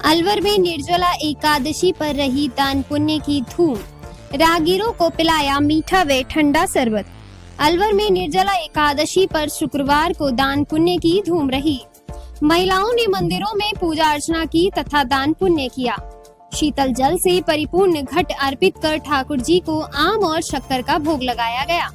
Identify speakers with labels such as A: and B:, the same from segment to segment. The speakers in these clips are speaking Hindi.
A: अलवर में निर्जला एकादशी पर रही दान पुण्य की धूम। राहगीरों को पिलाया मीठा व ठंडा शरबत। अलवर में निर्जला एकादशी पर शुक्रवार को दान पुण्य की धूम रही। महिलाओं ने मंदिरों में पूजा अर्चना की तथा दान पुण्य किया। शीतल जल से परिपूर्ण घट अर्पित कर ठाकुर जी को आम और शक्कर का भोग लगाया गया।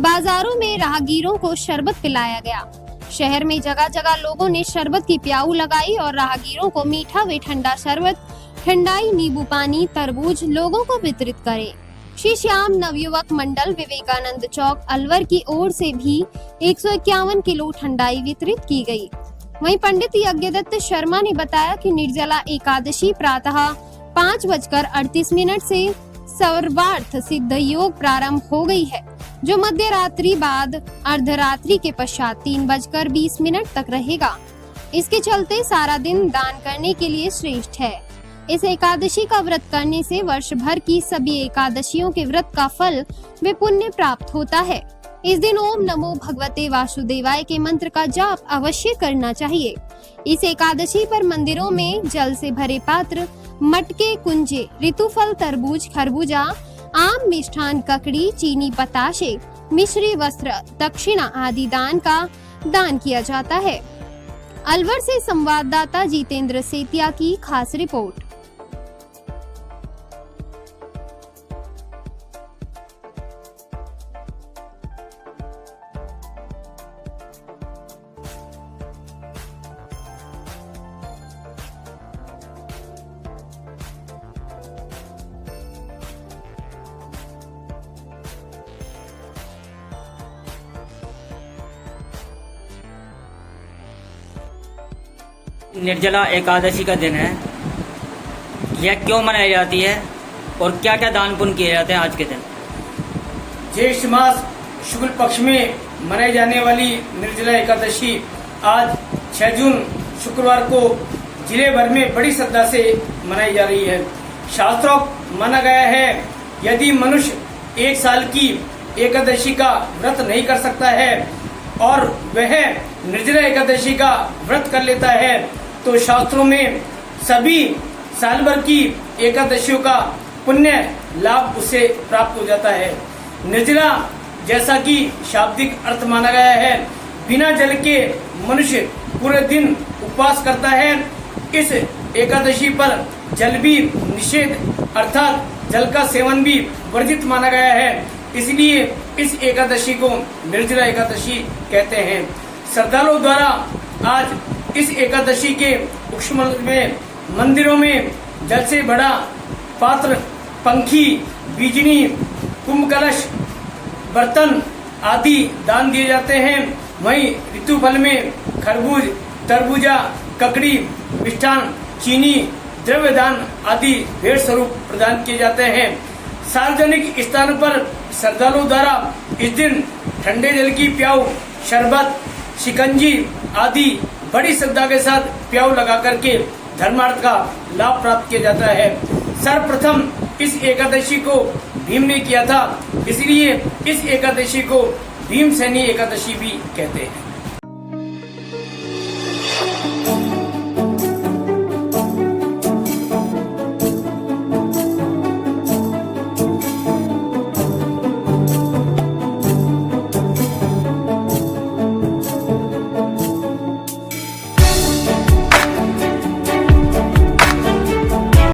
A: बाजारों में राहगीरों को शरबत पिलाया गया। शहर में जगह जगह लोगों ने शरबत की प्याऊ लगाई और राहगीरों को मीठा व ठंडा शरबत, ठंडाई, नींबू पानी, तरबूज लोगों को वितरित करे। श्री श्याम नवयुवक मंडल विवेकानंद चौक अलवर की ओर से भी 151 किलो ठंडाई वितरित की गई। वहीं पंडित यज्ञदत्त शर्मा ने बताया कि निर्जला एकादशी प्रातः 5:38 से सर्वार्थ सिद्ध योग प्रारंभ हो गई है, जो मध्य रात्रि बाद अर्धरात्रि के पश्चात 3:20 तक रहेगा। इसके चलते सारा दिन दान करने के लिए श्रेष्ठ है। इस एकादशी का व्रत करने से वर्ष भर की सभी एकादशियों के व्रत का फल व पुण्य प्राप्त होता है। इस दिन ओम नमो भगवते वासुदेवाय के मंत्र का जाप अवश्य करना चाहिए। इस एकादशी पर मंदिरों में जल से भरे पात्र, मटके, कुंजे, ऋतुफल, तरबूज, खरबूजा, आम, मिष्ठान, ककड़ी, चीनी, बताशे, मिश्री, वस्त्र, दक्षिणा आदि दान किया जाता है। अलवर से संवाददाता जितेंद्र सेतिया की खास रिपोर्ट।
B: निर्जला एकादशी का दिन है, यह क्यों मनाई जाती है और क्या क्या दान पुण्य किए जाते हैं आज के दिन?
C: ज्येष्ठ मास शुक्ल पक्ष में मनाई जाने वाली निर्जला एकादशी आज 6 जून शुक्रवार को जिले भर में बड़ी श्रद्धा से मनाई जा रही है। शास्त्रों माना गया है, यदि मनुष्य 1 साल की एकादशी का व्रत नहीं कर सकता है और वह निर्जला एकादशी का व्रत कर लेता है तो शास्त्रों में सभी साल भर की एकादशियों का पुण्य लाभ उसे प्राप्त हो जाता है। निर्जला जैसा कि शाब्दिक अर्थ माना गया है, बिना जल के मनुष्य पूरे दिन उपवास करता है। इस एकादशी पर जल भी निषेध अर्थात जल का सेवन भी वर्जित माना गया है, इसलिए इस एकादशी को निर्जला एकादशी कहते हैं। श्रद्धालुओं द्वारा आज इस एकादशी के उपलक्ष्य में मंदिरों में जल से बड़ा पात्र, पंखी, बीजनी, कुंभ कलश, बर्तन आदि दान दिए जाते हैं। वहीं ऋतुफल में खरबूज, तरबूजा, ककड़ी, मिष्ठान, चीनी, द्रव्य दान आदि भेंट स्वरूप प्रदान किए जाते हैं। सार्वजनिक स्थान पर श्रद्धालुओं द्वारा इस दिन ठंडे जल की प्याऊ, शरबत, शिकंजी आदि बड़ी श्रद्धा के साथ प्याऊ लगा करके धर्मार्थ का लाभ प्राप्त किया जाता है। सर्वप्रथम इस एकादशी को भीम ने किया था, इसलिए इस एकादशी को भीमसेनी एकादशी भी कहते हैं।